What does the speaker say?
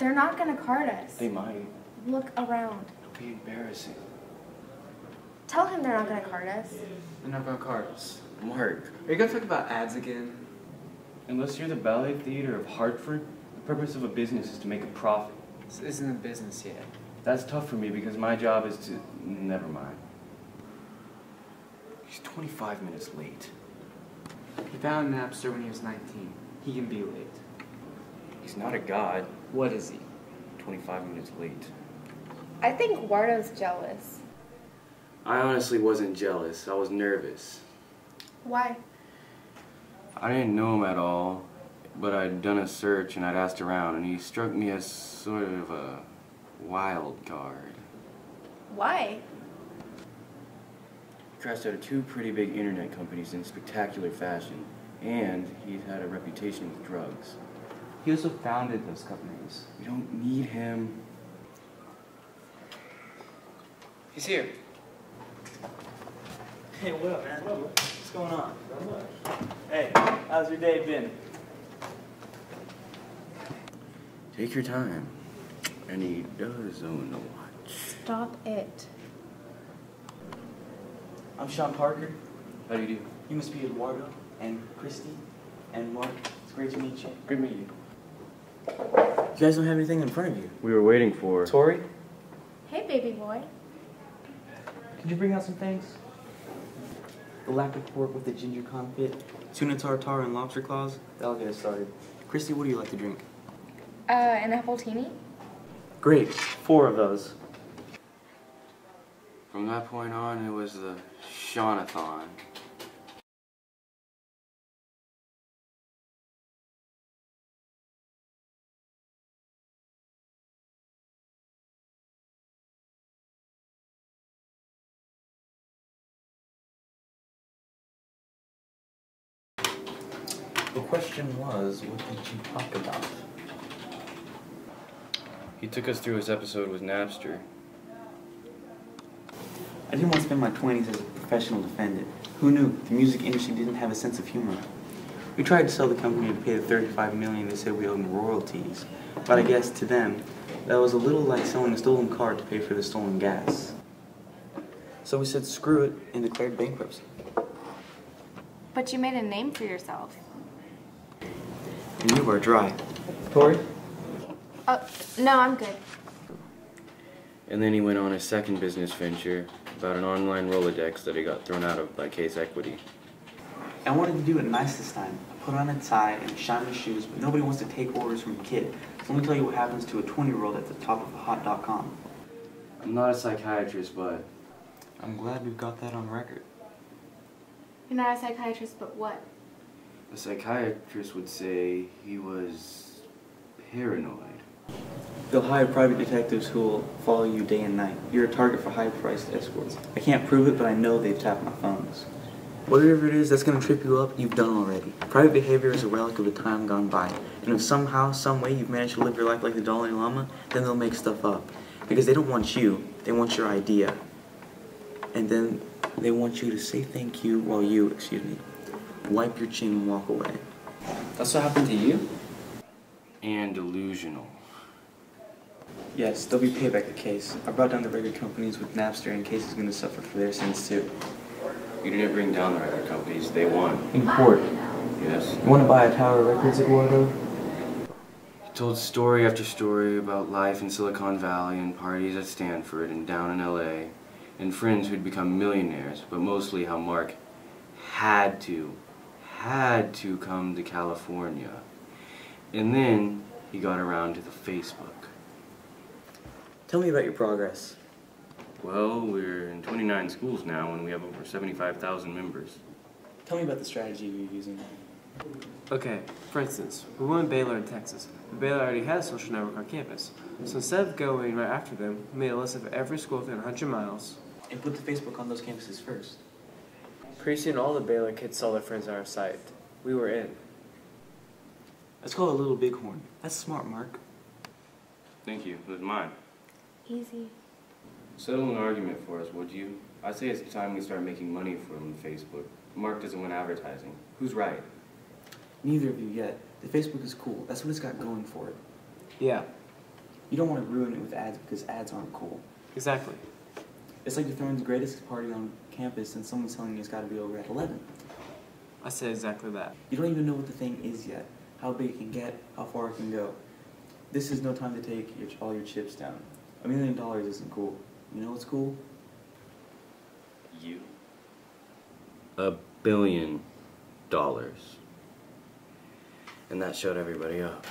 They're not gonna card us. They might. Look around. It'll be embarrassing. Tell him they're not gonna card us. They're not gonna card us. Mark, are you gonna talk about ads again? Unless you're the Ballet Theater of Hartford, the purpose of a business is to make a profit. This isn't a business yet. That's tough for me because my job is to... Never mind. He's 25 minutes late. He found Napster when he was 19. He can be late. He's not a god. What is he? 25 minutes late. I think Wardo's jealous. I honestly wasn't jealous. I was nervous. Why? I didn't know him at all, but I'd done a search and I'd asked around, and he struck me as sort of a wild card. Why? He crashed out of 2 pretty big internet companies in spectacular fashion, and he had a reputation with drugs. He also founded those companies. We don't need him. He's here. Hey, what up, man? What's going on? Hey, how's your day been? Take your time. And he does own the watch. Stop it. I'm Sean Parker. How do you do? You must be Eduardo and Christy and Mark. It's great to meet you. Good meeting you. You guys don't have anything in front of you. We were waiting for... Tori, Hey, baby boy. could you bring out some things? The lacquer pork with the ginger confit, tuna tartare and lobster claws. That'll get us started. Christy, what do you like to drink? An apple teeny? Great. 4 of those. From that point on, it was the Shaunathon. The question was, what did you talk about? He took us through his episode with Napster. I didn't want to spend my 20s as a professional defendant. Who knew the music industry didn't have a sense of humor? We tried to sell the company to pay the $35 million they said we owed in royalties, but I guess to them, that was a little like selling a stolen car to pay for the stolen gas. So we said screw it and declared bankruptcy. But you made a name for yourself. And you are dry. Tori? No, I'm good. And then he went on his second business venture about an online Rolodex that he got thrown out of by Case Equity. I wanted to do it nice this time. I put on a tie and shiny shoes, but nobody wants to take orders from a kid. So let me tell you what happens to a 20-year-old at the top of a hot.com. I'm not a psychiatrist, but... I'm glad we've got that on record. You're not a psychiatrist, but what? a psychiatrist would say he was paranoid. They'll hire private detectives who will follow you day and night. You're a target for high-priced escorts. I can't prove it, but I know they've tapped my phones. Whatever it is that's going to trip you up, you've done already. Private behavior is a relic of a time gone by. And if somehow, some way you've managed to live your life like the Dalai Lama, then they'll make stuff up. Because they don't want you, they want your idea. And then they want you to say thank you while you, wipe your chin and walk away. That's what happened to you? And delusional. Yes, they'll be paid back the case. I brought down the record companies with Napster, and Case is going to suffer for their sins too. You didn't bring down the record companies, they won. In court. Yes. You want to buy a Tower Records, Eduardo? He told story after story about life in Silicon Valley and parties at Stanford and down in LA, and friends who'd become millionaires, but mostly how Mark had to come to California. And then he got around to the Facebook. Tell me about your progress. Well, we're in 29 schools now and we have over 75,000 members. Tell me about the strategy you're using. Okay, for instance, we won Baylor in Texas, but Baylor already has a social network on campus. So instead of going right after them, we made a list of every school within 100 miles. And put the Facebook on those campuses first. Pretty soon all the Baylor kids saw their friends on our site. We were in. That's called a little bighorn. That's smart, Mark. Thank you, it was mine. Easy. Settle an argument for us, would you? I say it's time we start making money from Facebook. Mark doesn't want advertising. Who's right? Neither of you yet. The Facebook is cool. That's what it's got going for it. Yeah, You don't want to ruin it with ads because ads aren't cool. Exactly. It's like you're throwing the greatest party on campus and someone's telling you it's got to be over at 11. I said exactly that. You don't even know what the thing is yet, how big it can get, how far it can go. This is no time to take all your chips down. $1 million isn't cool. You know what's cool? You. $1 billion. And that showed everybody up.